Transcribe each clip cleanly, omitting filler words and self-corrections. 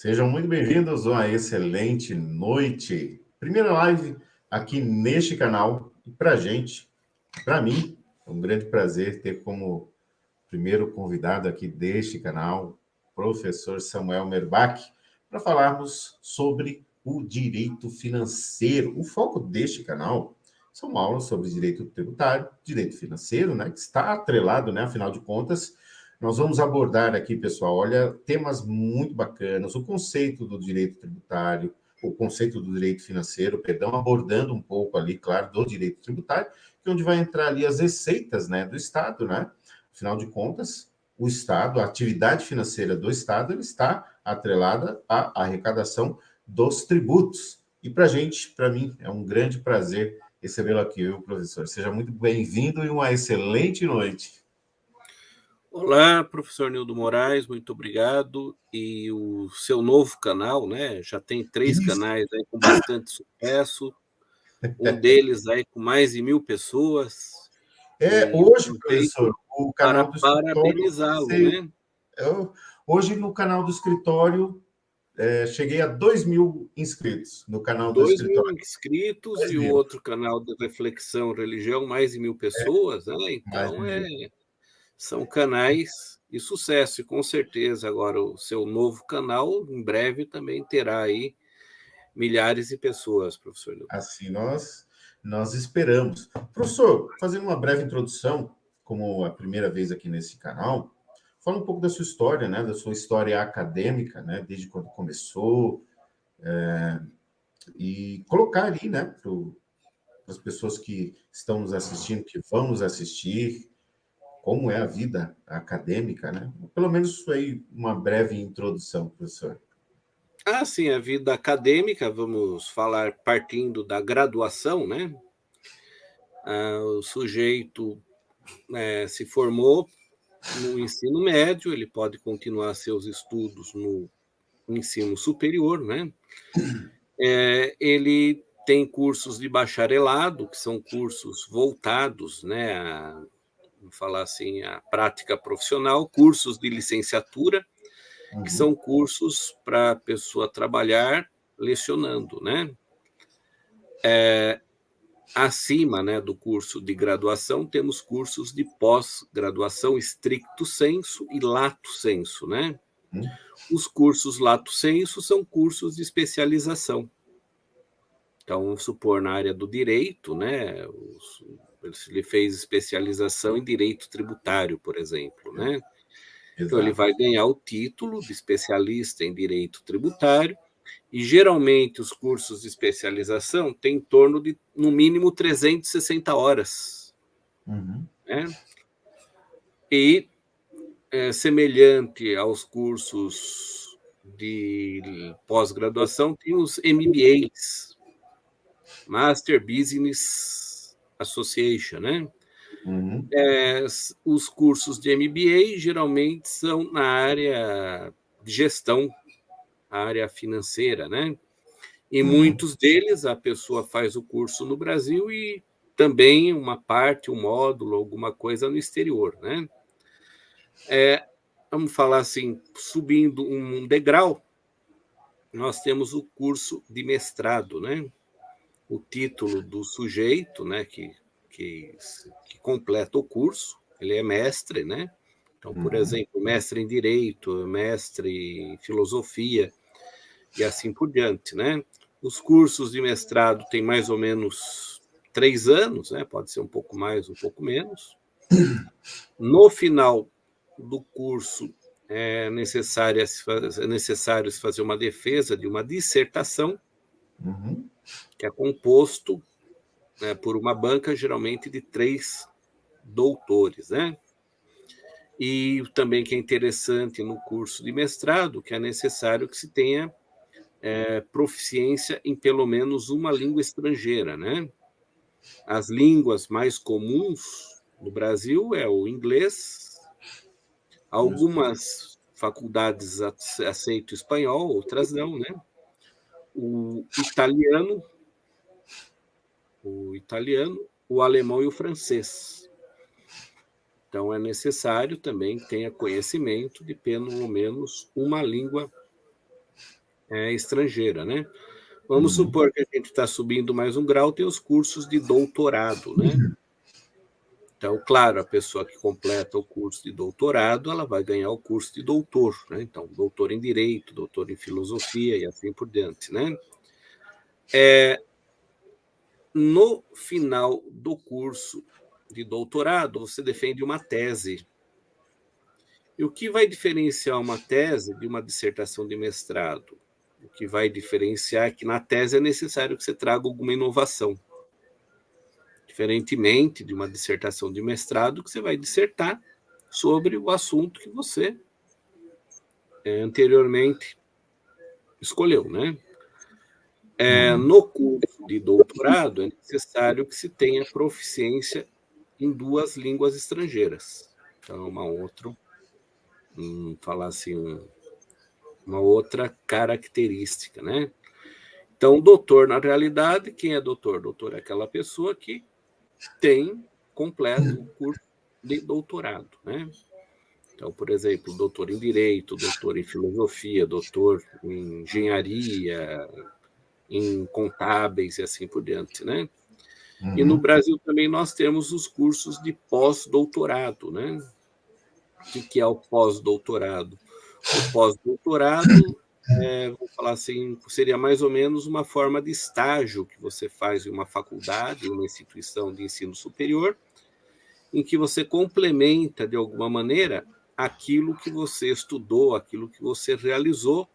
Sejam muito bem-vindos a uma excelente noite. Primeira live aqui neste canal. E para gente, para mim, é um grande prazer ter como primeiro convidado aqui deste canal, o professor Samuel Merbach, para falarmos sobre o direito financeiro. O foco deste canal são aulas sobre direito tributário, direito financeiro, né, que está atrelado, né, afinal de contas. Nós vamos abordar aqui, pessoal, olha, temas muito bacanas, o conceito do direito tributário, o conceito do direito financeiro, perdão, abordando um pouco ali, claro, do direito tributário, que é onde vai entrar ali as receitas, né, do Estado, né? Afinal de contas, o Estado, a atividade financeira do Estado, ele está atrelada à arrecadação dos tributos. E para a gente, para mim, é um grande prazer recebê-lo aqui, viu, professor? Seja muito bem-vindo e uma excelente noite. Olá, professor Nildo Moraes, muito obrigado. E o seu novo canal, né? Já tem 3 canais aí com bastante sucesso, um deles aí com mais de 1.000 pessoas. E Hoje, aproveito professor, o para canal do escritório... parabenizá-lo, né? Hoje, no canal do escritório, cheguei a 2.000 inscritos no canal do 2.000 escritório. inscritos e o 2.000. outro canal de Reflexão Religião, mais de 1.000 pessoas, né? Mais Então, de 1.000. são canais de sucesso, e com certeza agora o seu novo canal, em breve, também terá aí milhares de pessoas, professor Nildo. Assim nós esperamos. Professor, fazendo uma breve introdução, como a primeira vez aqui nesse canal, fala um pouco da sua história, né? Da sua história acadêmica, né? Desde quando começou, e colocar ali, né? Para as pessoas que estão nos assistindo, que vão nos assistir, como é a vida acadêmica, né? Pelo menos isso aí, uma breve introdução, professor. Sim, a vida acadêmica, vamos falar partindo da graduação, né? O sujeito se formou no ensino médio, ele pode continuar seus estudos no ensino superior, né? Ele tem cursos de bacharelado, que são cursos voltados, né, vamos falar assim, à prática profissional, cursos de licenciatura, que Uhum. são cursos para a pessoa trabalhar lecionando, né? Acima, né, do curso de graduação, temos cursos de pós-graduação stricto sensu e lato sensu, né? Uhum. Os cursos lato sensu são cursos de especialização. Então, vamos supor, na área do direito, né, ele fez especialização em direito tributário, por exemplo, né? Então, ele Exato. vai ganhar o título de especialista em direito tributário, e geralmente os cursos de especialização têm em torno de, no mínimo, 360 horas. Uhum. Né? E, semelhante aos cursos de pós-graduação, tem os MBAs, Master Business Association, né? Uhum. Os cursos de MBA geralmente são na área de gestão, a área financeira, né? E Uhum. muitos deles a pessoa faz o curso no Brasil e também uma parte, um módulo, alguma coisa no exterior, né? Vamos falar assim, subindo um degrau, nós temos o curso de mestrado, né? O título do sujeito, né, que completa o curso, ele é mestre, né? Então, por Uhum. exemplo, mestre em Direito, mestre em Filosofia e assim por diante, né? Os cursos de mestrado têm mais ou menos 3 anos, né? Pode ser um pouco mais, um pouco menos. No final do curso, é necessário se fazer uma defesa de uma dissertação, Uhum. que é composto, né, por uma banca, geralmente de 3 doutores, né? E também que é interessante no curso de mestrado, que é necessário que se tenha proficiência em pelo menos uma língua estrangeira, né? As línguas mais comuns no Brasil é o inglês, algumas faculdades aceitam espanhol, outras não, né? O italiano, o alemão e o francês. Então, é necessário também que tenha conhecimento de pelo menos uma língua estrangeira, né? Vamos supor que a gente está subindo mais um grau, tem os cursos de doutorado, né? Então, claro, a pessoa que completa o curso de doutorado, ela vai ganhar o curso de doutor, né? Então, doutor em Direito, doutor em Filosofia e assim por diante, né? No final do curso de doutorado, você defende uma tese. E o que vai diferenciar uma tese de uma dissertação de mestrado? O que vai diferenciar é que na tese é necessário que você traga alguma inovação. Diferentemente de uma dissertação de mestrado, que você vai dissertar sobre o assunto que você anteriormente escolheu, né? No curso de doutorado, é necessário que se tenha proficiência em 2 línguas estrangeiras. Então, falar assim, uma outra característica, né? Então, doutor, na realidade, quem é doutor? Doutor é aquela pessoa que tem completo o curso de doutorado, né? Então, por exemplo, doutor em Direito, doutor em Filosofia, doutor em Engenharia, em Contábeis e assim por diante, né? E no Brasil também nós temos os cursos de pós-doutorado, né? O que é o pós-doutorado? O pós-doutorado, vamos falar assim, seria mais ou menos uma forma de estágio que você faz em uma faculdade, uma instituição de ensino superior, em que você complementa, de alguma maneira, aquilo que você estudou, aquilo que você realizou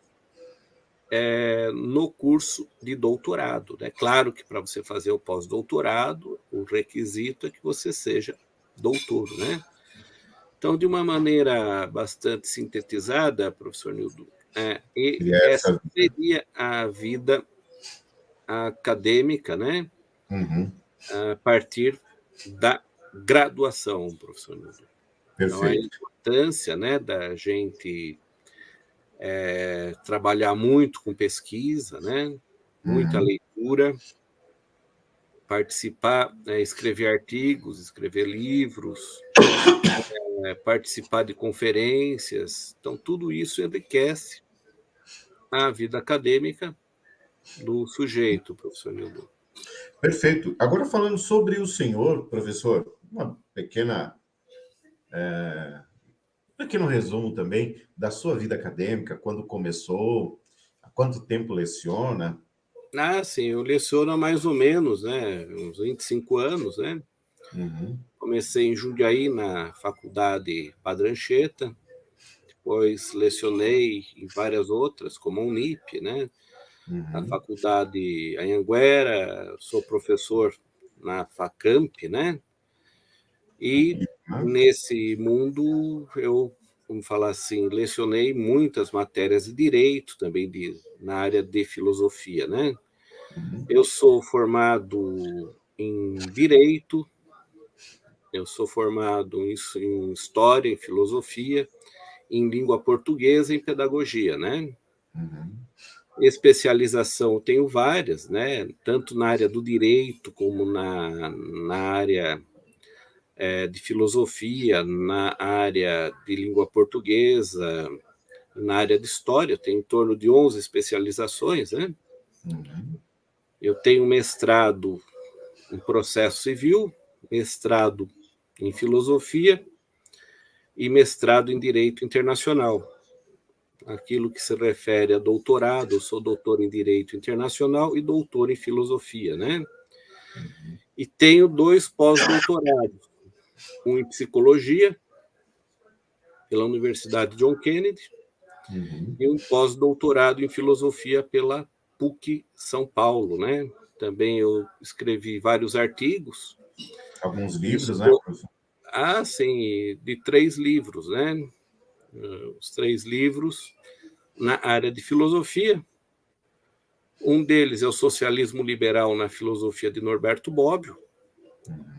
no curso de doutorado. É claro que para você fazer o pós-doutorado, o requisito é que você seja doutor, né? Então, de uma maneira bastante sintetizada, professor Nildo, essa seria a vida acadêmica, né? A partir da graduação, professor Nildo. Então, a importância, né, da gente trabalhar muito com pesquisa, né? Muita leitura, participar, escrever artigos, escrever livros, participar de conferências. Então, tudo isso enriquece a vida acadêmica do sujeito, professor Nildo. Perfeito. Agora, falando sobre o senhor, professor, uma pequeno resumo também da sua vida acadêmica, quando começou, há quanto tempo leciona? Sim, eu leciono há mais ou menos, né, uns 25 anos, né? Comecei em Jundiaí, na faculdade Padre Anchieta, depois lecionei em várias outras, como a Unip, né? A faculdade Anhanguera, sou professor na FACAMP, né? E nesse mundo eu, vamos falar assim, lecionei muitas matérias de direito, também na área de filosofia, né? Eu sou formado em direito, eu sou formado em história, em filosofia, em língua portuguesa e em pedagogia, né? Especialização eu tenho várias, né? Tanto na área do direito como na área de filosofia, na área de língua portuguesa, na área de história. Eu tenho em torno de 11 especializações, né? Eu tenho mestrado em processo civil, mestrado em filosofia e mestrado em direito internacional. Aquilo que se refere a doutorado, eu sou doutor em direito internacional e doutor em filosofia, né? E tenho 2 pós-doutorados, um em psicologia, pela Universidade John Kennedy, e um pós-doutorado em filosofia pela PUC São Paulo, né? Também eu escrevi vários artigos. Alguns livros, né, professor? Sim, de 3 livros, né? Os 3 livros na área de filosofia. Um deles é o Socialismo Liberal na Filosofia de Norberto Bobbio.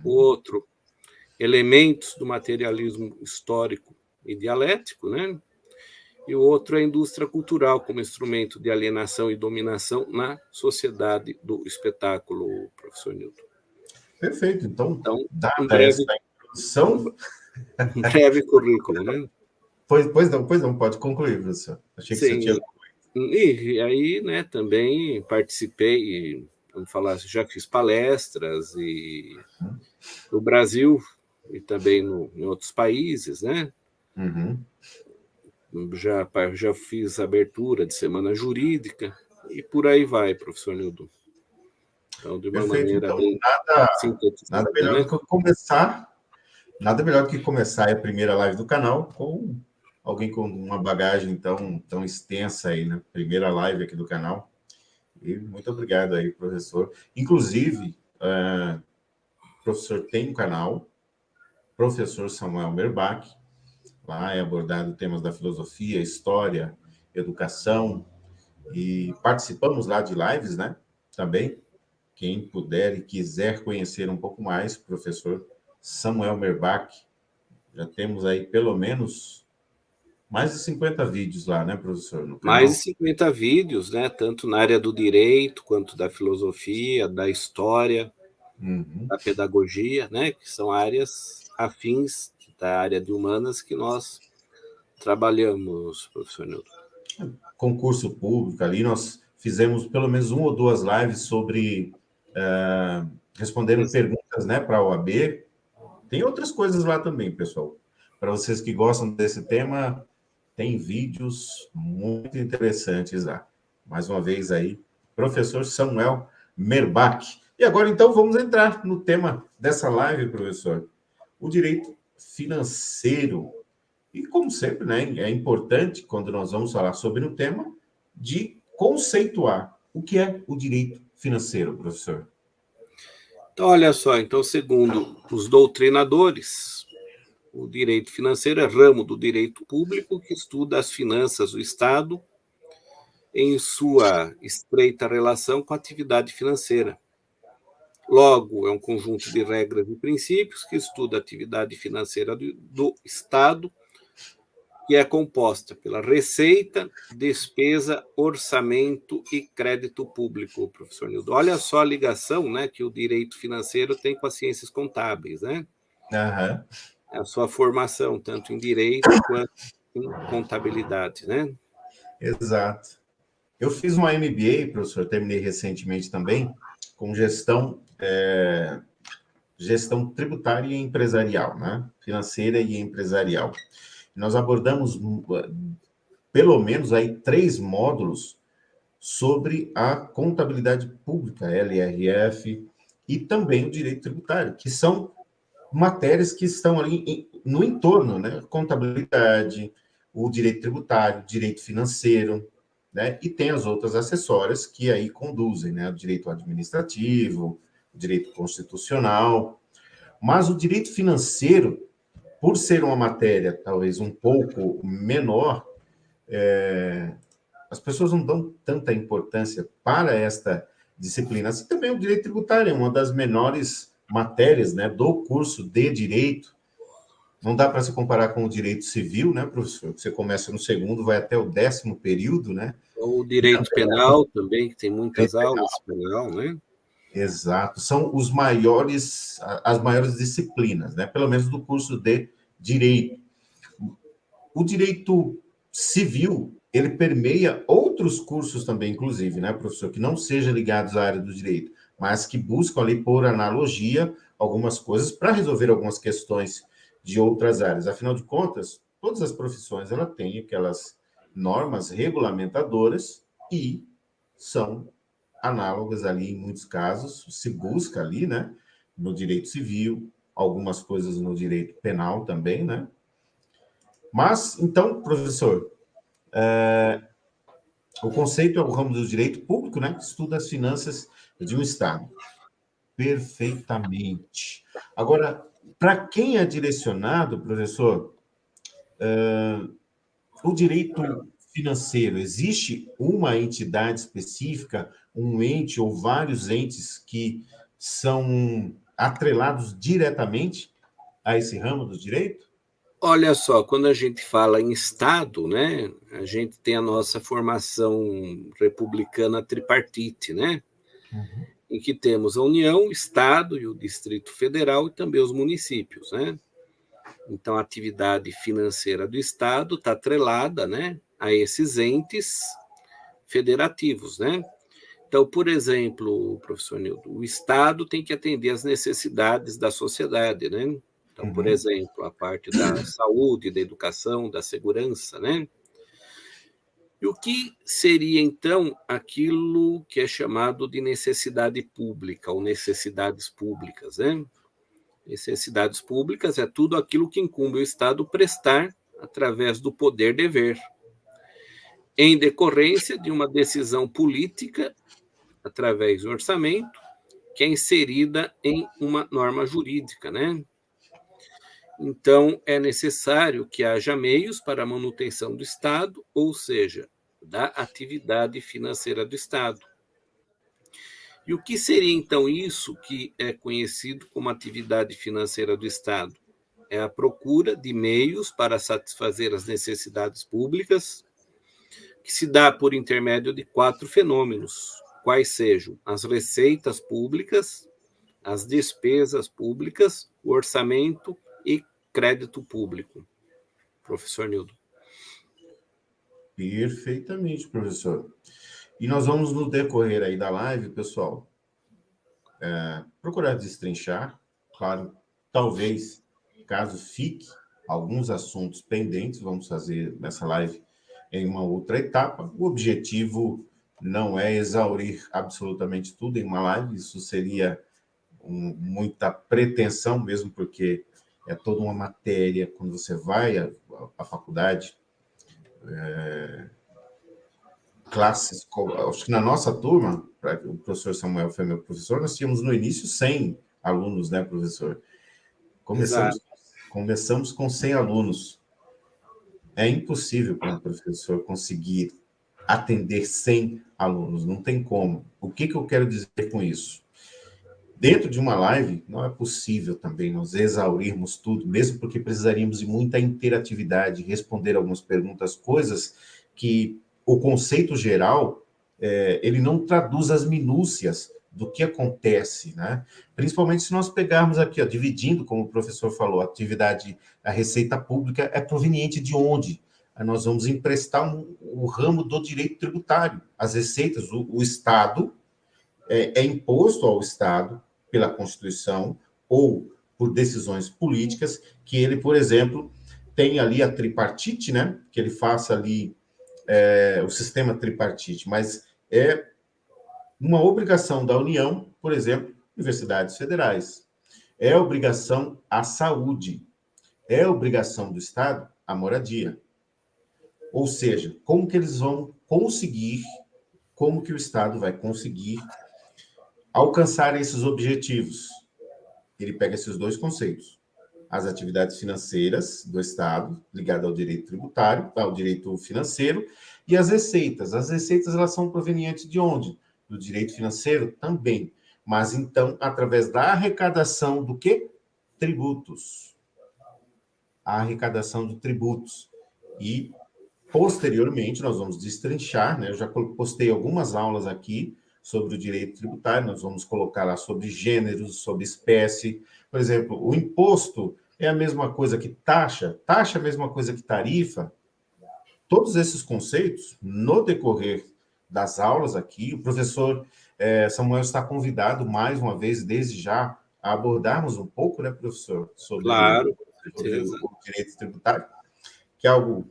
O outro, Elementos do Materialismo Histórico e Dialético, né? E o outro é a Indústria Cultural como instrumento de alienação e dominação na sociedade do espetáculo, professor Nildo. Perfeito. Então dada breve, essa introdução... Um breve currículo, né? Pois não, pode concluir, professor. Achei que você tinha concluído. E aí, né, também participei, vamos falar, já fiz palestras no Brasil e também em outros países, né? Uhum. Já fiz abertura de semana jurídica e por aí vai, professor Nildo. Então, de uma Perfeito. maneira Então, bem nada sintetizada, melhor né? do que começar. Nada melhor do que começar a primeira live do canal com alguém com uma bagagem tão extensa aí, né? Primeira live aqui do canal. E muito obrigado aí, professor. Inclusive, o professor tem um canal, Professor Samuel Merbach. Lá é abordado temas da filosofia, história, educação. E participamos lá de lives, né? Também. Quem puder e quiser conhecer um pouco mais, professor Samuel Merbach, já temos aí pelo menos mais de 50 vídeos lá, né, professor, no Mais de canal? 50 vídeos, né? Tanto na área do direito, quanto da filosofia, da história, Uhum. da pedagogia, né? Que são áreas afins da área de humanas que nós trabalhamos, professor Nildo. Concurso público ali, nós fizemos pelo menos uma ou duas lives sobre respondendo perguntas, né, para a OAB. Tem outras coisas lá também, pessoal. Para vocês que gostam desse tema, tem vídeos muito interessantes lá. Mais uma vez aí, professor Samuel Merbach. E agora, então, vamos entrar no tema dessa live, professor. O direito financeiro. E, como sempre, né, é importante, quando nós vamos falar sobre o tema, de conceituar o que é o direito financeiro, professor. Então, olha só, então, segundo os doutrinadores, o direito financeiro é ramo do direito público que estuda as finanças do Estado em sua estreita relação com a atividade financeira. Logo, é um conjunto de regras e princípios que estuda a atividade financeira do Estado, que é composta pela receita, despesa, orçamento e crédito público, professor Nildo. Olha só a ligação, né, que o direito financeiro tem com as ciências contábeis, né? Aham. A sua formação, tanto em direito quanto em contabilidade, né? Exato. Eu fiz uma MBA, professor, terminei recentemente também, com gestão tributária e empresarial, né? Financeira e empresarial. Nós abordamos pelo menos aí 3 módulos sobre a contabilidade pública, LRF, e também o direito tributário, que são matérias que estão ali no entorno, né? Contabilidade, o direito tributário, direito financeiro, né? E tem as outras acessórias que aí conduzem, né? O direito administrativo, o direito constitucional. Mas o direito financeiro, por ser uma matéria talvez um pouco menor, as pessoas não dão tanta importância para esta disciplina. Assim também o direito tributário é uma das menores matérias, né, do curso de direito. Não dá para se comparar com o direito civil, né, professor? Você começa no segundo, vai até o 10º período, né? O direito penal também, que tem muitas aulas penal, né? Exato. São as maiores disciplinas, né? Pelo menos do curso de direito. O direito civil, ele permeia outros cursos também, inclusive, né, professor, que não sejam ligados à área do direito, mas que buscam ali, por analogia, algumas coisas para resolver algumas questões de outras áreas. Afinal de contas, todas as profissões, ela têm aquelas normas regulamentadoras e são análogas ali, em muitos casos, se busca ali, né, no direito civil, algumas coisas no direito penal também, né? Mas, então, professor, o conceito é o ramo do direito público, né, que estuda as finanças de um Estado. Perfeitamente. Agora, para quem é direcionado, professor, o direito financeiro, existe uma entidade específica, um ente ou vários entes que são atrelados diretamente a esse ramo do direito? Olha só, quando a gente fala em Estado, né, a gente tem a nossa formação republicana tripartite, né, Uhum. em que temos a União, o Estado e o Distrito Federal e também os municípios, né? Então, a atividade financeira do Estado está atrelada, né, a esses entes, federativos, né? Então, por exemplo, professor Nildo, o Estado tem que atender às necessidades da sociedade, né? Então, por exemplo, a parte da saúde, da educação, da segurança, né? E o que seria, então, aquilo que é chamado de necessidade pública ou necessidades públicas, né? Necessidades públicas é tudo aquilo que incumbe o Estado prestar através do poder-dever, em decorrência de uma decisão política, através do orçamento, que é inserida em uma norma jurídica, né? Então, é necessário que haja meios para a manutenção do Estado, ou seja, da atividade financeira do Estado. E o que seria, então, isso que é conhecido como atividade financeira do Estado? É a procura de meios para satisfazer as necessidades públicas, que se dá por intermédio de 4 fenômenos, quais sejam as receitas públicas, as despesas públicas, o orçamento e crédito público. Professor Nildo. Perfeitamente, professor. E nós vamos, no decorrer aí da live, pessoal, procurar destrinchar, claro, talvez, caso fique alguns assuntos pendentes, vamos fazer nessa live em uma outra etapa. O objetivo não é exaurir absolutamente tudo em uma live, isso seria muita pretensão mesmo, porque é toda uma matéria, quando você vai à faculdade, classes, acho que na nossa turma, o professor Samuel foi meu professor, nós tínhamos no início 100 alunos, né, professor? Começamos com 100 alunos. É impossível para um professor conseguir atender 100 alunos, não tem como. O que eu quero dizer com isso? Dentro de uma live, não é possível também nós exaurirmos tudo, mesmo porque precisaríamos de muita interatividade, responder algumas perguntas, coisas que o conceito geral, ele não traduz as minúcias do que acontece, né? Principalmente se nós pegarmos aqui, ó, dividindo, como o professor falou, a receita pública é proveniente de onde? Aí nós vamos emprestar o ramo do direito tributário. As receitas, o Estado é imposto ao Estado pela Constituição ou por decisões políticas, que ele, por exemplo, tem ali a tripartite, né? Que ele faça ali o sistema tripartite, mas é uma obrigação da União, por exemplo, universidades federais. É obrigação à saúde. É obrigação do Estado a moradia. Ou seja, como que eles vão conseguir, como que o Estado vai conseguir alcançar esses objetivos? Ele pega esses dois conceitos. As atividades financeiras do Estado, ligadas ao direito tributário, ao direito financeiro, e as receitas. As receitas, elas são provenientes de onde? Do direito financeiro também. Mas, então, através da arrecadação do quê? Tributos. A arrecadação de tributos. E, posteriormente, nós vamos destrinchar, né? Eu já postei algumas aulas aqui sobre o direito tributário, nós vamos colocar lá sobre gêneros, sobre espécie. Por exemplo, o imposto é a mesma coisa que taxa, taxa é a mesma coisa que tarifa. Todos esses conceitos, no decorrer das aulas aqui, o professor Samuel está convidado, mais uma vez, desde já, a abordarmos um pouco, né, professor, sobre o direito tributário, que é algo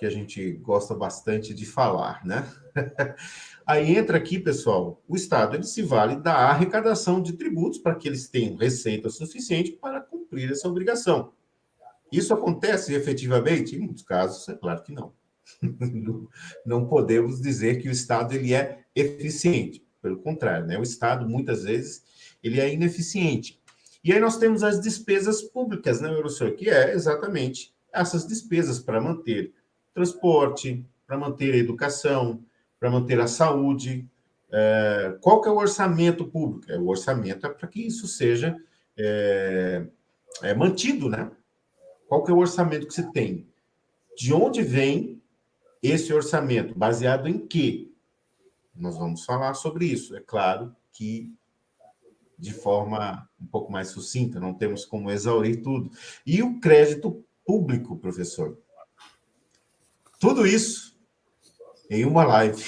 que a gente gosta bastante de falar, né? Aí entra aqui, pessoal, o Estado ele se vale da arrecadação de tributos para que eles tenham receita suficiente para cumprir essa obrigação. Isso acontece efetivamente? Em muitos casos, é claro que não. Não podemos dizer que o Estado ele é eficiente. Pelo contrário, né? O Estado, muitas vezes, ele é ineficiente. E aí nós temos as despesas públicas, né, professor? Que é exatamente essas despesas para manter transporte, para manter a educação, para manter a saúde. Qual que é o orçamento público? O orçamento é para que isso seja mantido, né? Qual que é o orçamento que se tem? De onde vem esse orçamento? Baseado em quê? Nós vamos falar sobre isso. É claro que de forma um pouco mais sucinta, não temos como exaurir tudo. E o crédito público, professor? Tudo isso em uma live.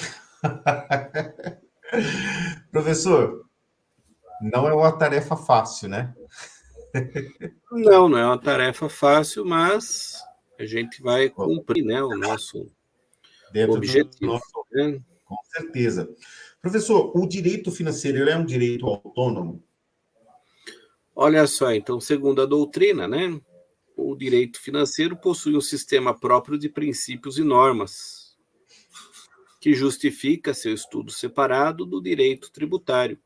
Professor, não é uma tarefa fácil, né? Não, não é uma tarefa fácil, mas a gente vai cumprir, né, o nosso Dentro do objetivo, nosso, né? com certeza. Professor, o direito financeiro ele é um direito autônomo? Olha só, então, segundo a doutrina, né, o direito financeiro possui um sistema próprio de princípios e normas, que justifica seu estudo separado do direito tributário,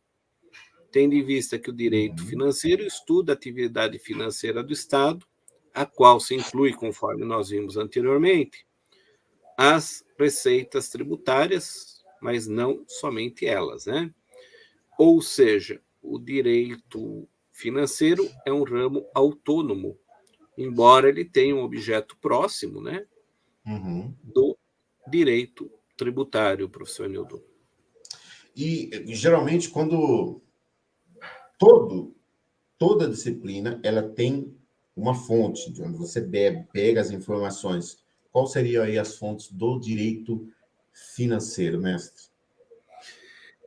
tendo em vista que o direito Uhum, financeiro estuda a atividade financeira do Estado, a qual se inclui, conforme nós vimos anteriormente, as receitas tributárias, mas não somente elas, né? Ou seja, o direito financeiro é um ramo autônomo, embora ele tenha um objeto próximo, né, uhum. do direito tributário, professor Nildo. E geralmente quando todo, toda disciplina ela tem uma fonte de onde você bebe, pega as informações. Qual seriam aí as fontes do direito financeiro, mestre?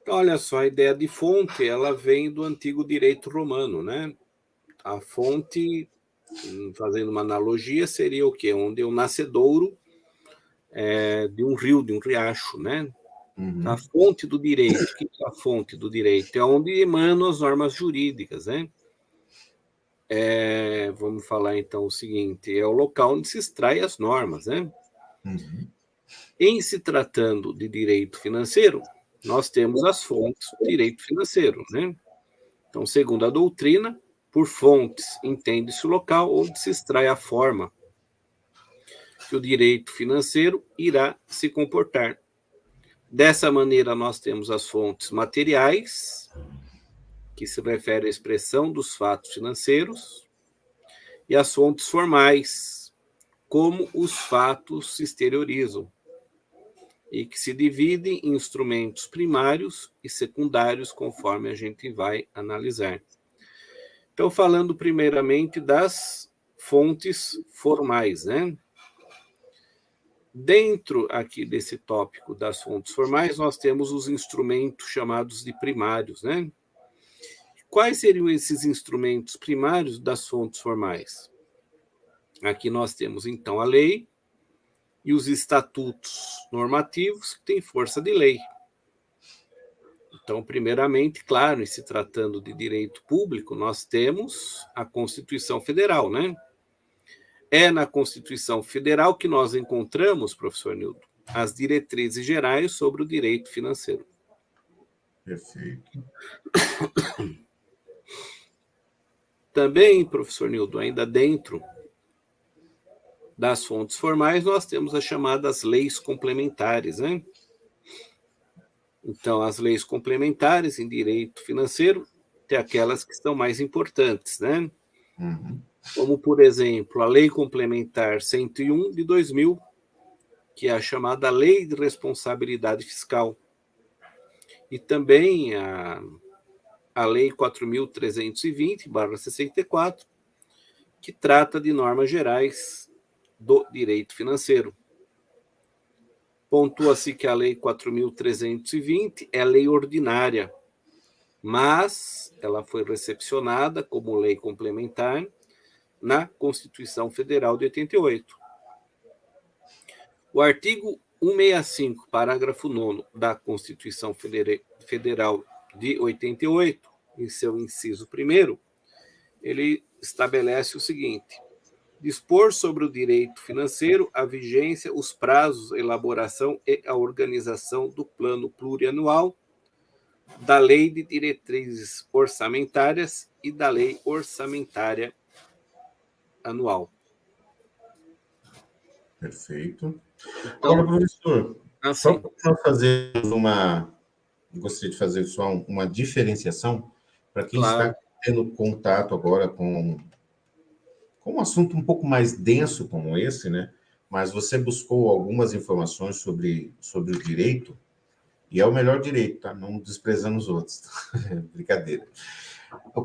Olha só, a ideia de fonte, ela vem do antigo direito romano, né? A fonte, fazendo uma analogia, seria o quê? Onde é o nascedouro de um rio, de um riacho, né? A Uhum, fonte do direito. O que é a fonte do direito? É onde emanam as normas jurídicas, né? Vamos falar então o seguinte: é o local onde se extrai as normas, né? uhum. Em se tratando de direito financeiro, nós temos as fontes do direito financeiro, né? Então, segundo a doutrina, por fontes entende-se o local onde se extrai a forma que o direito financeiro irá se comportar. Dessa maneira, nós temos as fontes materiais, que se refere à expressão dos fatos financeiros, e as fontes formais, como os fatos se exteriorizam, e que se dividem em instrumentos primários e secundários, conforme a gente vai analisar. Então, falando primeiramente das fontes formais, né? Dentro aqui desse tópico das fontes formais, nós temos os instrumentos chamados de primários, né? Quais seriam esses instrumentos primários das fontes formais? Aqui nós temos, então, a lei e os estatutos normativos que têm força de lei. Então, primeiramente, claro, em se tratando de direito público, nós temos a Constituição Federal, né? É na Constituição Federal que nós encontramos, professor Nildo, as diretrizes gerais sobre o direito financeiro. Perfeito. Também, professor Nildo, ainda dentro das fontes formais, nós temos as chamadas leis complementares, né? Então, as leis complementares em direito financeiro tem aquelas que são mais importantes, né? Uhum, Como, por exemplo, a Lei Complementar 101 de 2000, que é a chamada Lei de Responsabilidade Fiscal, e também a Lei 4.320/64, que trata de normas gerais do direito financeiro. Pontua-se que a Lei 4.320 é lei ordinária, mas ela foi recepcionada como lei complementar na Constituição Federal de 88. O artigo 165, parágrafo 9º da Constituição Federal de 88, em seu inciso 1º, ele estabelece o seguinte: dispor sobre o direito financeiro, a vigência, os prazos, a elaboração e a organização do plano plurianual, da lei de diretrizes orçamentárias e da lei orçamentária anual. perfeito. Agora, Então, professor, só assim, para nós fazermos uma. Eu gostaria de fazer só uma diferenciação para quem está claro, tendo contato agora com um assunto um pouco mais denso como esse, né? Mas você buscou algumas informações sobre o direito, e é o melhor direito, tá? Não desprezando os outros. Brincadeira.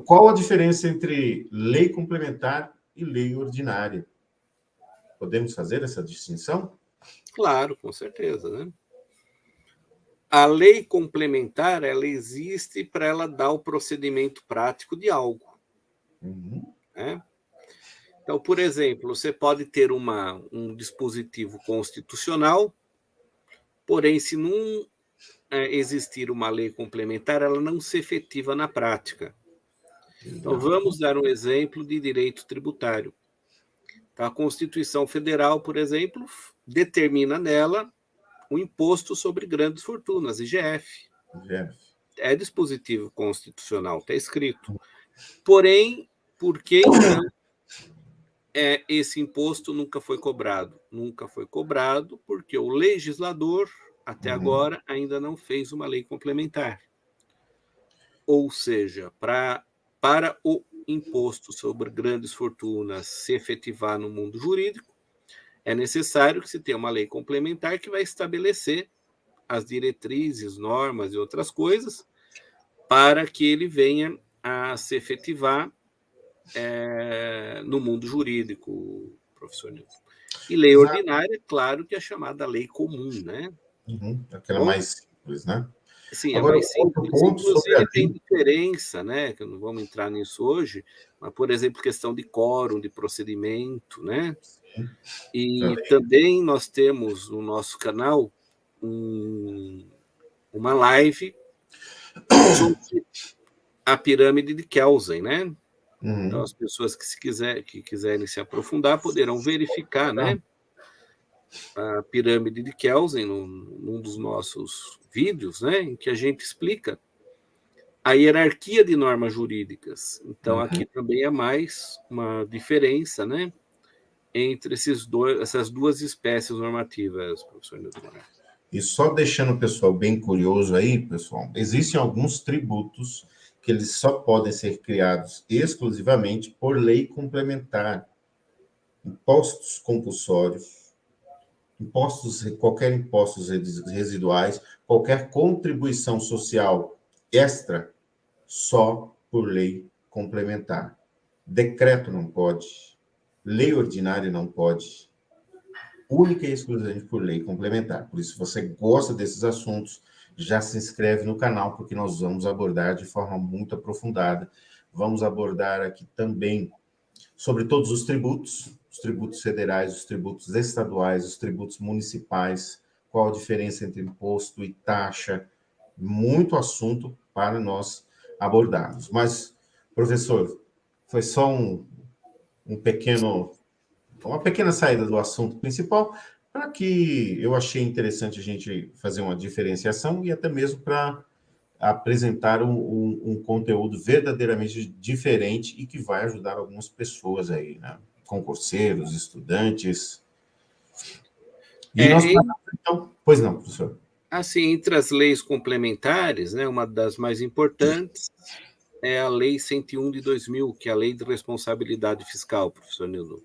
Qual a diferença entre lei complementar e lei ordinária? Podemos fazer essa distinção? claro, com certeza, né? a lei complementar, ela existe para ela dar o procedimento prático de algo. Né? Então, por exemplo, você pode ter um dispositivo constitucional, porém, se não existir uma lei complementar, ela não se efetiva na prática. Então, vamos dar um exemplo de direito tributário. Então, a Constituição Federal, por exemplo, determina nela o imposto sobre grandes fortunas, IGF. É dispositivo constitucional, está escrito. Porém, por que então esse imposto nunca foi cobrado? Nunca foi cobrado porque o legislador, até agora, ainda não fez uma lei complementar. Ou seja, para o imposto sobre grandes fortunas se efetivar no mundo jurídico, é necessário que se tenha uma lei complementar que vai estabelecer as diretrizes, normas e outras coisas para que ele venha a se efetivar no mundo jurídico, professor Nilson. E lei ordinária, claro que é chamada lei comum, né? Aquela bom, mais simples, né? Sim, agora, é mais simples. Inclusive, tem diferença, né? Que não vamos entrar nisso hoje, mas, por exemplo, questão de quórum, de procedimento, né? Sim, e também nós temos no nosso canal uma live sobre a pirâmide de Kelsen, né? Então, as pessoas que quiserem se aprofundar poderão verificar, né? A pirâmide de Kelsen num dos nossos vídeos, né? Em que a gente explica a hierarquia de normas jurídicas. Então, aqui também é mais uma diferença, né? Entre essas duas espécies normativas, professor Nilson. E só deixando o pessoal bem curioso aí, pessoal, existem alguns tributos que eles só podem ser criados exclusivamente por lei complementar. Impostos compulsórios, qualquer impostos residuais, qualquer contribuição social extra, só por lei complementar. Decreto não pode, lei ordinária não pode, única e exclusivamente por lei complementar. Por isso, se você gosta desses assuntos, já se inscreve no canal, porque nós vamos abordar de forma muito aprofundada. Vamos abordar aqui também sobre todos os tributos federais, os tributos estaduais, os tributos municipais, qual a diferença entre imposto e taxa, muito assunto para nós abordarmos. Mas, professor, foi só uma pequena saída do assunto principal, para que eu achei interessante a gente fazer uma diferenciação e até mesmo para apresentar um conteúdo verdadeiramente diferente e que vai ajudar algumas pessoas aí, né? Concurseiros, estudantes. E nós... Então, pois não, professor. Assim, entre as leis complementares, né, uma das mais importantes é a Lei 101 de 2000, que é a Lei de Responsabilidade Fiscal, professor Nildo.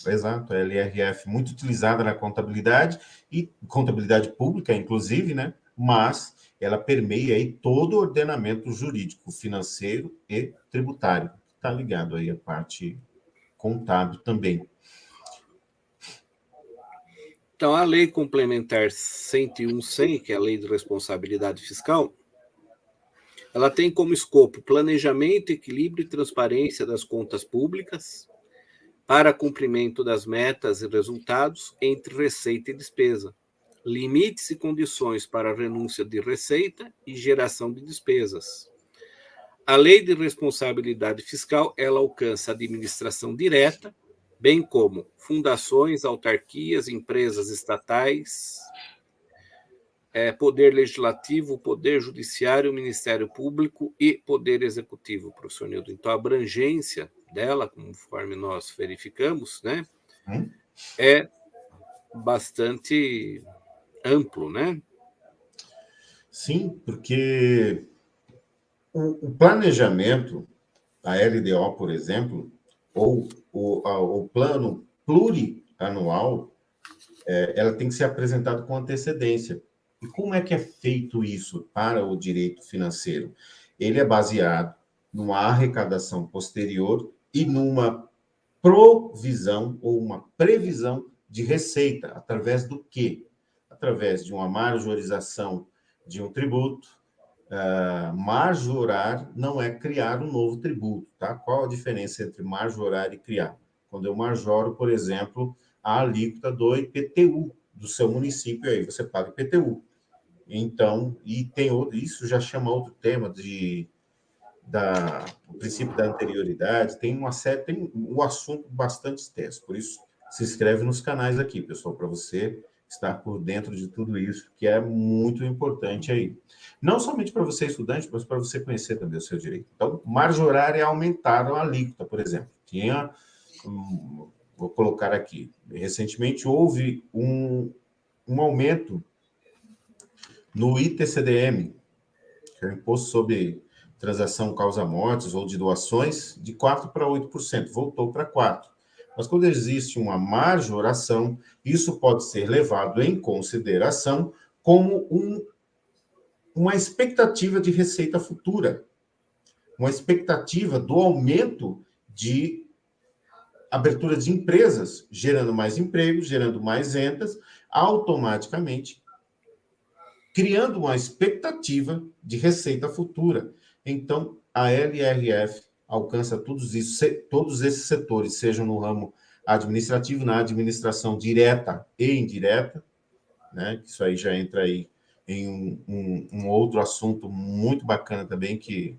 Exato, a LRF muito utilizada na contabilidade, e contabilidade pública, inclusive, né? Mas ela permeia aí todo o ordenamento jurídico, financeiro e tributário. Está ligado aí a parte contábil também. Então, a Lei Complementar 101/100, que é a Lei de Responsabilidade Fiscal, ela tem como escopo planejamento, equilíbrio e transparência das contas públicas para cumprimento das metas e resultados entre receita e despesa, limites e condições para a renúncia de receita e geração de despesas. A Lei de Responsabilidade Fiscal, ela alcança a administração direta, bem como fundações, autarquias, empresas estatais, Poder Legislativo, Poder Judiciário, Ministério Público e Poder Executivo, professor Nildo. Então, a abrangência dela, conforme nós verificamos, né, é bastante amplo, né? Sim, porque o planejamento, a LDO, por exemplo, ou o plano plurianual, ela tem que ser apresentada com antecedência. E como é que é feito isso para o direito financeiro? Ele é baseado numa arrecadação posterior e numa provisão ou uma previsão de receita. Através do quê? Através de uma majorização de um tributo. Majorar não é criar um novo tributo, tá? Qual a diferença entre majorar e criar? Quando eu majoro, por exemplo, a alíquota do IPTU do seu município, aí você paga IPTU. Então, e tem outro, isso já chama outro tema o princípio da anterioridade, tem um assunto bastante extenso, por isso se inscreve nos canais aqui, pessoal, para você estar por dentro de tudo isso, que é muito importante aí. Não somente para você, estudante, mas para você conhecer também o seu direito. Então, majorar é aumentar a alíquota, por exemplo. Vou colocar aqui, recentemente houve um aumento no ITCDM, que é o Imposto sobre Transação Causa-Mortes ou de Doações, de 4% para 8%, voltou para 4%. Mas quando existe uma majoração, isso pode ser levado em consideração como uma expectativa de receita futura, uma expectativa do aumento de abertura de empresas, gerando mais empregos, gerando mais rendas, automaticamente criando uma expectativa de receita futura. Então, a LRF alcança todos esses setores, sejam no ramo administrativo, na administração direta e indireta, né? Isso aí já entra aí em um outro assunto muito bacana também, que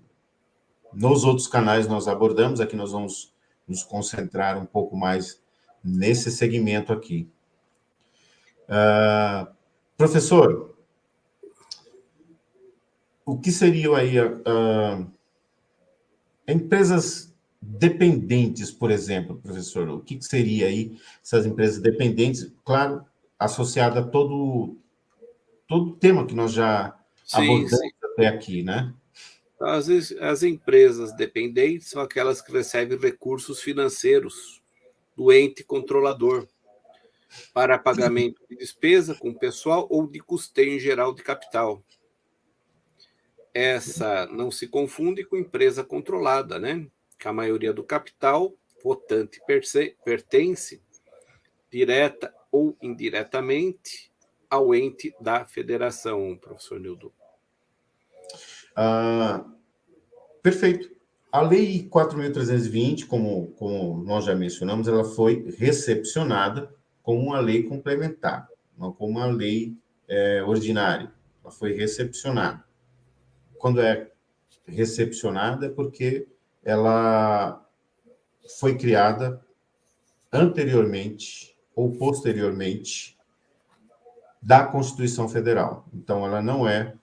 nos outros canais nós abordamos, aqui nós vamos nos concentrar um pouco mais nesse segmento aqui. Professor, o que seriam aí empresas dependentes, por exemplo, professor? O que seria aí essas empresas dependentes? Claro, associada a todo o tema que nós já abordamos até aqui, né? Às vezes, as empresas dependentes são aquelas que recebem recursos financeiros do ente controlador para pagamento de despesa com pessoal ou de custeio em geral de capital. Essa não se confunde com empresa controlada, né? Que a maioria do capital votante pertence, direta ou indiretamente, ao ente da federação, professor Nildo. Perfeito. A Lei 4.320, como nós já mencionamos, ela foi recepcionada como uma lei complementar, não como uma lei ordinária. Ela foi recepcionada. Quando é recepcionada é porque ela foi criada anteriormente ou posteriormente da Constituição Federal. Então, ela não é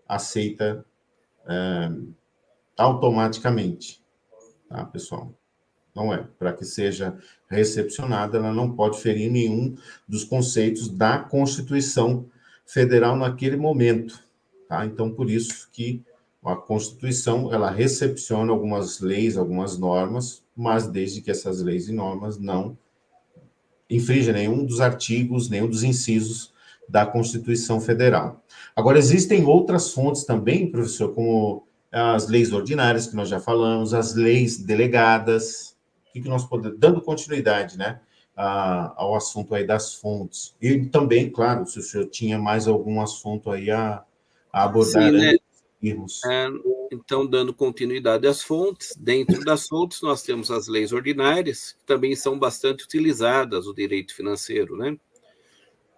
aceita automaticamente, tá, pessoal? Não é. Para que seja recepcionada, ela não pode ferir nenhum dos conceitos da Constituição Federal naquele momento, tá? Então, por isso que a Constituição, ela recepciona algumas leis, algumas normas, mas desde que essas leis e normas não infringem nenhum dos artigos, nenhum dos incisos da Constituição Federal. Agora, existem outras fontes também, professor, como as leis ordinárias, que nós já falamos, as leis delegadas, que nós podemos, dando continuidade, né, ao assunto aí das fontes. E também, claro, se o senhor tinha mais algum assunto aí a abordar. Sim, né? Então, dando continuidade às fontes, dentro das fontes nós temos as leis ordinárias, que também são bastante utilizadas no direito financeiro, né?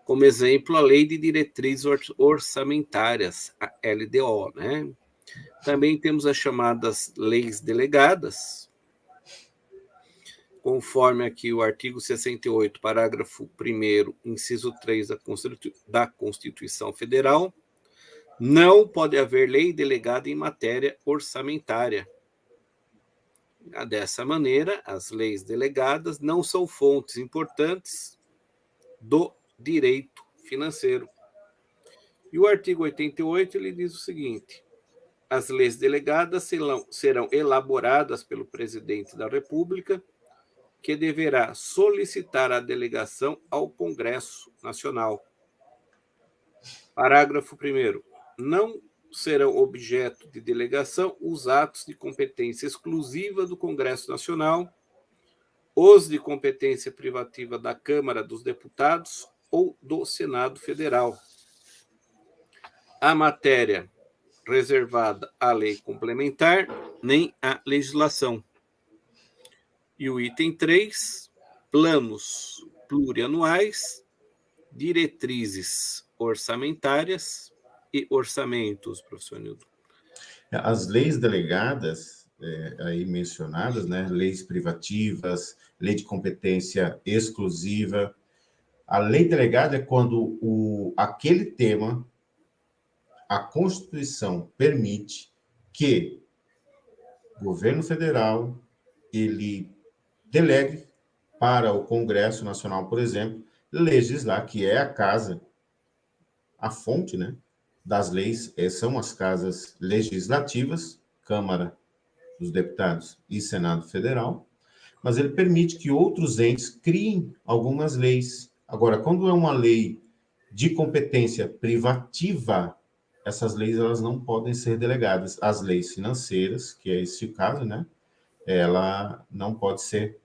Como exemplo, a Lei de Diretrizes Orçamentárias, a LDO, né? Também temos as chamadas leis delegadas, conforme aqui o artigo 68, parágrafo 1º, inciso 3 da Constituição Federal, não pode haver lei delegada em matéria orçamentária. Dessa maneira, as leis delegadas não são fontes importantes do direito financeiro. E o artigo 88, ele diz o seguinte: as leis delegadas serão elaboradas pelo presidente da República, que deverá solicitar a delegação ao Congresso Nacional. Parágrafo 1º. Não serão objeto de delegação os atos de competência exclusiva do Congresso Nacional, os de competência privativa da Câmara dos Deputados ou do Senado Federal. a matéria reservada à lei complementar, nem à legislação. E o item 3, planos plurianuais, diretrizes orçamentárias e orçamentos, professor Nildo. As leis delegadas, aí mencionadas, né, leis privativas, lei de competência exclusiva. A lei delegada é quando aquele tema, a Constituição permite que o governo federal ele delegue para o Congresso Nacional, por exemplo, legislar, que é a casa, a fonte, né, das leis, são as casas legislativas, Câmara dos Deputados e Senado Federal, mas ele permite que outros entes criem algumas leis. Agora, quando é uma lei de competência privativa, essas leis elas não podem ser delegadas. As leis financeiras, que é esse o caso, né? Ela não pode ser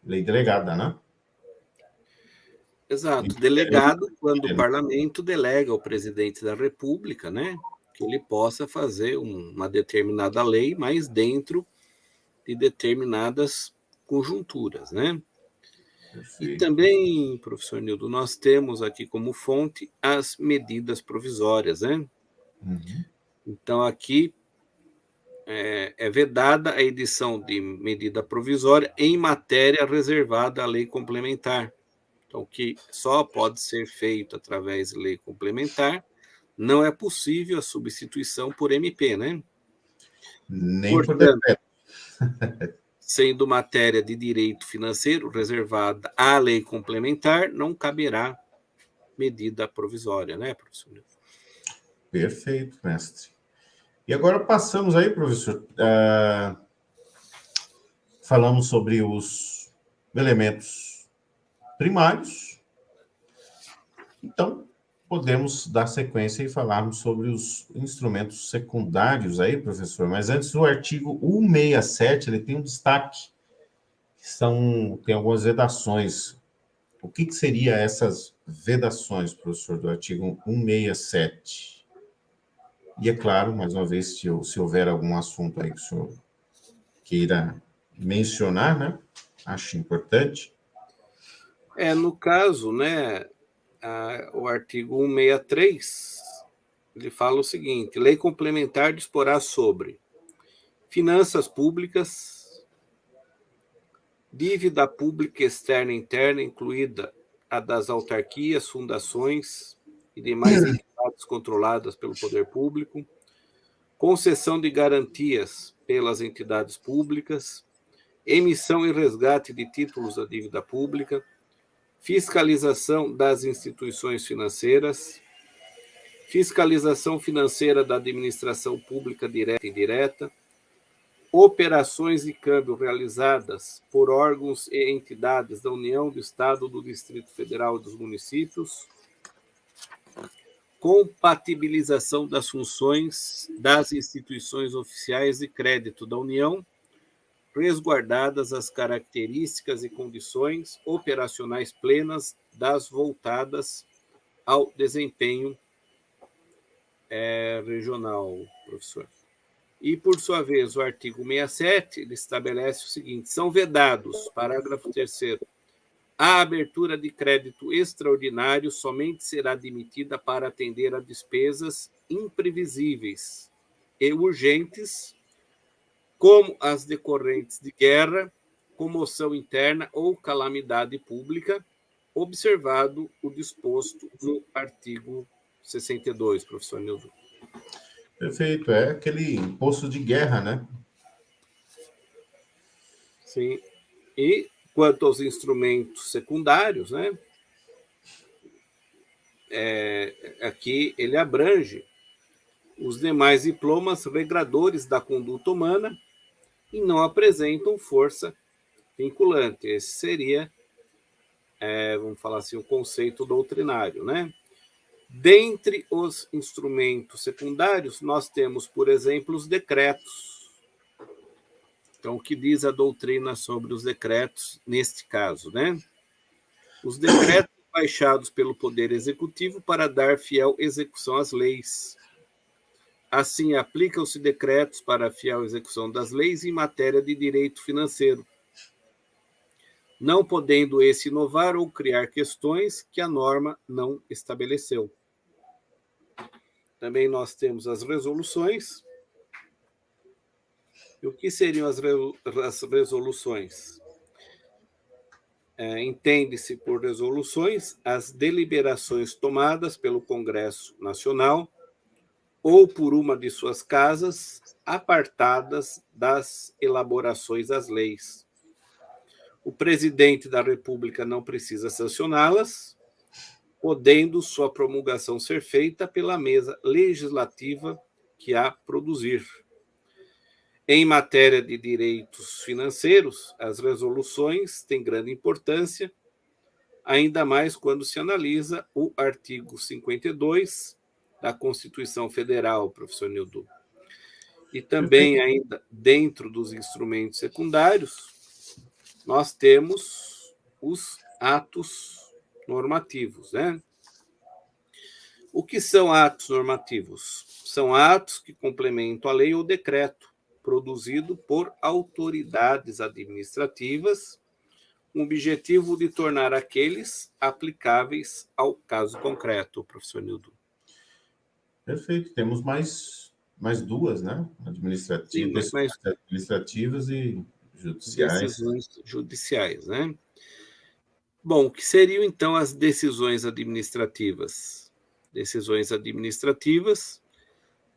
lei delegada, né? Exato. Delegado quando o parlamento delega ao presidente da República, né, que ele possa fazer uma determinada lei, mas dentro de determinadas conjunturas, né? E Perfeito. também, professor Nildo, nós temos aqui como fonte as medidas provisórias, né? Uhum. Então, aqui é vedada a edição de medida provisória em matéria reservada à lei complementar. Então, que só pode ser feito através de lei complementar, não é possível a substituição por MP, né? Nem por Portanto, decreto. sendo matéria de direito financeiro reservada à lei complementar, não caberá medida provisória, né, professor? Perfeito, mestre. E agora passamos aí, professor, falamos sobre os elementos primários. Então, podemos dar sequência e falarmos sobre os instrumentos secundários aí, professor. Mas antes, o artigo 167, ele tem um destaque, tem algumas vedações. O que seria essas vedações, professor, do artigo 167? E é claro, mais uma vez, se houver algum assunto aí que o senhor queira mencionar, né? Acho importante. No caso, né, o artigo 163, ele fala o seguinte: lei complementar disporá sobre finanças públicas, dívida pública externa e interna, incluída a das autarquias, fundações e demais entidades controladas pelo poder público, concessão de garantias pelas entidades públicas, emissão e resgate de títulos da dívida pública, fiscalização das instituições financeiras, fiscalização financeira da administração pública direta e indireta, operações de câmbio realizadas por órgãos e entidades da União, do Estado, do Distrito Federal e dos municípios, compatibilização das funções das instituições oficiais de crédito da União, resguardadas as características e condições operacionais plenas das voltadas ao desempenho regional, professor. E, por sua vez, o artigo 67 ele estabelece o seguinte: são vedados, parágrafo 3º, a abertura de crédito extraordinário somente será admitida para atender a despesas imprevisíveis e urgentes, como as decorrentes de guerra, comoção interna ou calamidade pública, observado o disposto no artigo 62, professor Nildo. Perfeito, é aquele imposto de guerra, né? Sim. E quanto aos instrumentos secundários, né? Aqui ele abrange os demais diplomas regradores da conduta humana e não apresentam força vinculante. Esse seria, vamos falar assim, o conceito doutrinário, né? Dentre os instrumentos secundários, nós temos, por exemplo, os decretos. Então, o que diz a doutrina sobre os decretos neste caso, né? Os decretos baixados pelo Poder Executivo para dar fiel execução às leis. Assim, aplicam-se decretos para a fiel execução das leis em matéria de direito financeiro, não podendo esse inovar ou criar questões que a norma não estabeleceu. Também nós temos as resoluções. E o que seriam as resoluções? Entende-se por resoluções as deliberações tomadas pelo Congresso Nacional ou por uma de suas casas, apartadas das elaborações das leis. O presidente da República não precisa sancioná-las, podendo sua promulgação ser feita pela mesa legislativa que a produzir. Em matéria de direitos financeiros, as resoluções têm grande importância, ainda mais quando se analisa o artigo 52 da Constituição Federal, professor Nildo. E também, ainda dentro dos instrumentos secundários, nós temos os atos normativos, né? O que são atos normativos? São atos que complementam a lei ou decreto, produzido por autoridades administrativas, com o objetivo de tornar aqueles aplicáveis ao caso concreto, professor Nildo. Perfeito. Temos mais duas, né? Administrativas, Sim, administrativas e judiciais. Decisões judiciais, né? Bom, o que seriam então as decisões administrativas? Decisões administrativas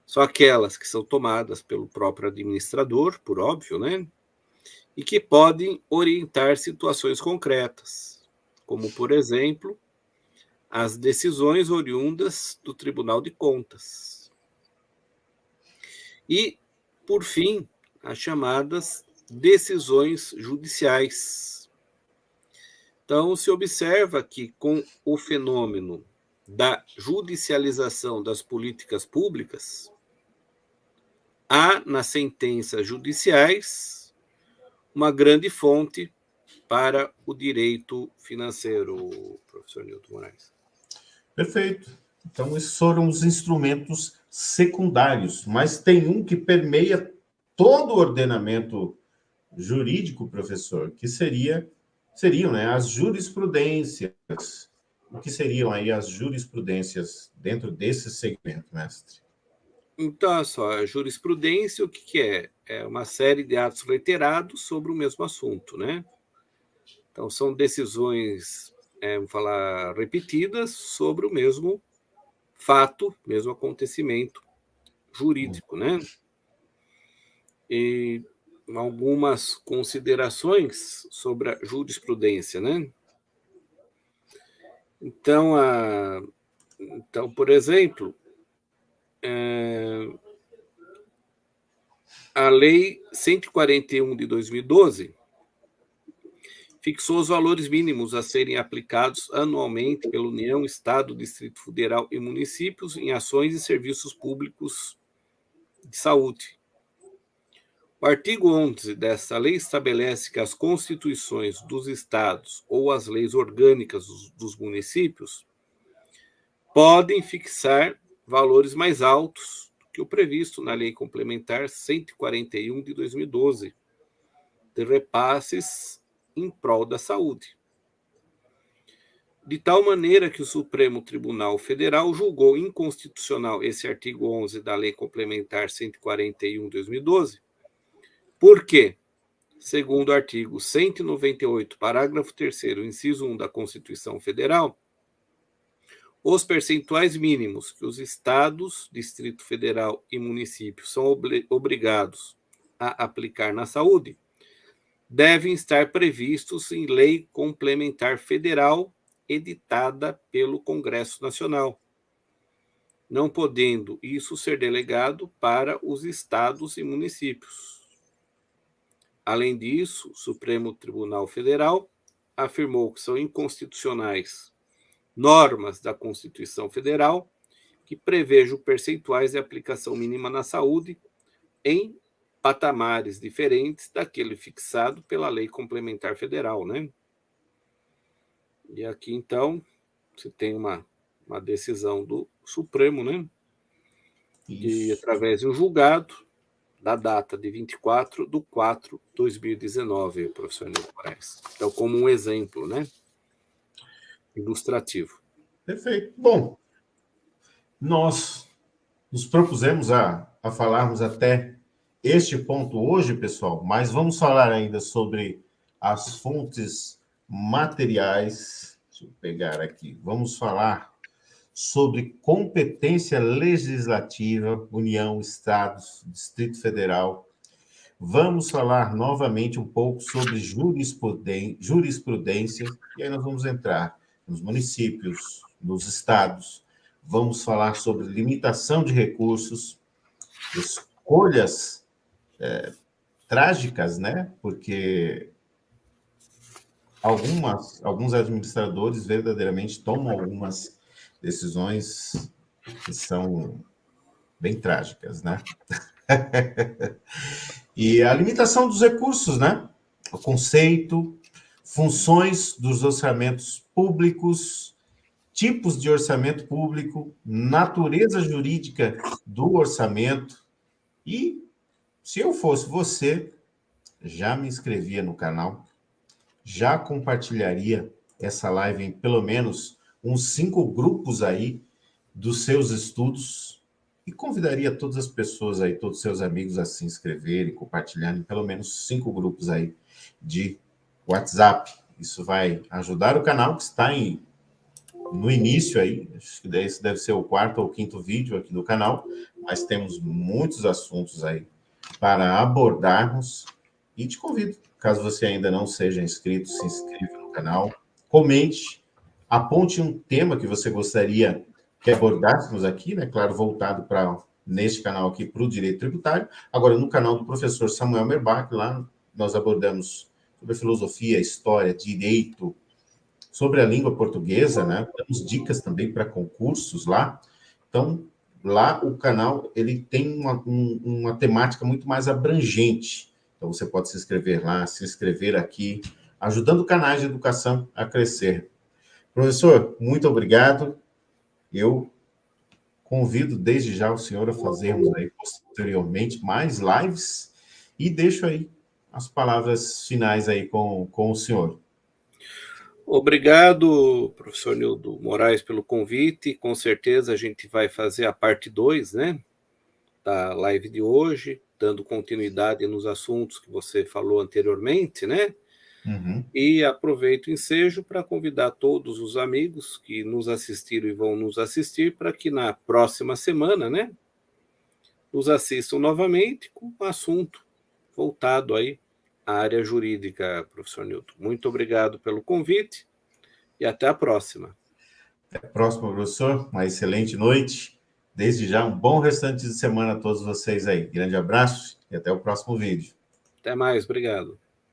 são aquelas que são tomadas pelo próprio administrador, por óbvio, né? E que podem orientar situações concretas, como, por exemplo, as decisões oriundas do Tribunal de Contas. E, por fim, as chamadas decisões judiciais. Então, se observa que, com o fenômeno da judicialização das políticas públicas, há nas sentenças judiciais uma grande fonte para o direito financeiro, professor Nilton Moraes. Perfeito. Então, esses foram os instrumentos secundários, mas tem um que permeia todo o ordenamento jurídico, professor, que seriam, né, as jurisprudências. O que seriam aí as jurisprudências dentro desse segmento, mestre? Então, olha só, a jurisprudência, o que é? É uma série de atos reiterados sobre o mesmo assunto, né? Então, são decisões, vamos falar, repetidas sobre o mesmo fato, mesmo acontecimento jurídico, né? E algumas considerações sobre a jurisprudência, né? Então, por exemplo, a Lei 141 de 2012 fixou os valores mínimos a serem aplicados anualmente pela União, Estado, Distrito Federal e municípios em ações e serviços públicos de saúde. O artigo 11 dessa lei estabelece que as constituições dos estados ou as leis orgânicas dos municípios podem fixar valores mais altos do que o previsto na Lei Complementar 141 de 2012, de repasses em prol da saúde. De tal maneira que o Supremo Tribunal Federal julgou inconstitucional esse artigo 11 da Lei Complementar 141 de 2012, porque, segundo o artigo 198, parágrafo 3º, inciso 1 da Constituição Federal, os percentuais mínimos que os estados, Distrito Federal e municípios são obrigados a aplicar na saúde devem estar previstos em lei complementar federal editada pelo Congresso Nacional, não podendo isso ser delegado para os estados e municípios. Além disso, o Supremo Tribunal Federal afirmou que são inconstitucionais normas da Constituição Federal que prevejam percentuais de aplicação mínima na saúde em patamares diferentes daquele fixado pela Lei Complementar Federal, né? E aqui, então, você tem uma decisão do Supremo, né? E através de um julgado, da data de 24/4/2019, professor Nildo Moraes. Então, como um exemplo, né? Ilustrativo. Perfeito. Bom, nós nos propusemos a falarmos até este ponto hoje, pessoal, mas vamos falar ainda sobre as fontes materiais. Deixa eu pegar aqui. Vamos falar sobre competência legislativa, União, Estados, Distrito Federal. Vamos falar novamente um pouco sobre jurisprudência, e aí nós vamos entrar nos municípios, nos estados. Vamos falar sobre limitação de recursos, escolhas trágicas, né? Porque alguns administradores verdadeiramente tomam algumas decisões que são bem trágicas, né? E a limitação dos recursos, né? O conceito, funções dos orçamentos públicos, tipos de orçamento público, natureza jurídica do orçamento. E, se eu fosse você, já me inscrevia no canal, já compartilharia essa live em pelo menos uns 5 grupos aí dos seus estudos e convidaria todas as pessoas aí, todos os seus amigos a se inscreverem, compartilharem em pelo menos 5 grupos aí de WhatsApp. Isso vai ajudar o canal que está no início aí, acho que esse deve ser o 4º ou 5º vídeo aqui do canal, mas temos muitos assuntos aí para abordarmos e te convido, caso você ainda não seja inscrito, se inscreva no canal, comente, aponte um tema que você gostaria que abordássemos aqui, né? Claro, voltado para, neste canal aqui, para o direito tributário. Agora, no canal do professor Samuel Merbach, lá nós abordamos sobre filosofia, história, direito, sobre a língua portuguesa, né? Damos dicas também para concursos lá. Então, lá o canal, ele tem uma temática muito mais abrangente. Então, você pode se inscrever lá, se inscrever aqui, ajudando canais de educação a crescer. Professor, muito obrigado. Eu convido desde já o senhor a fazermos aí posteriormente mais lives e deixo aí as palavras finais aí com o senhor. Obrigado, professor Nildo Moraes, pelo convite. Com certeza a gente vai fazer a parte 2, né, da live de hoje, dando continuidade nos assuntos que você falou anteriormente, né? Uhum. E aproveito o ensejo para convidar todos os amigos que nos assistiram e vão nos assistir para que na próxima semana, né, nos assistam novamente com um assunto voltado aí à área jurídica, professor Nildo. Muito obrigado pelo convite e até a próxima. Até a próxima, professor. Uma excelente noite. Desde já, um bom restante de semana a todos vocês aí. Grande abraço e até o próximo vídeo. Até mais, obrigado.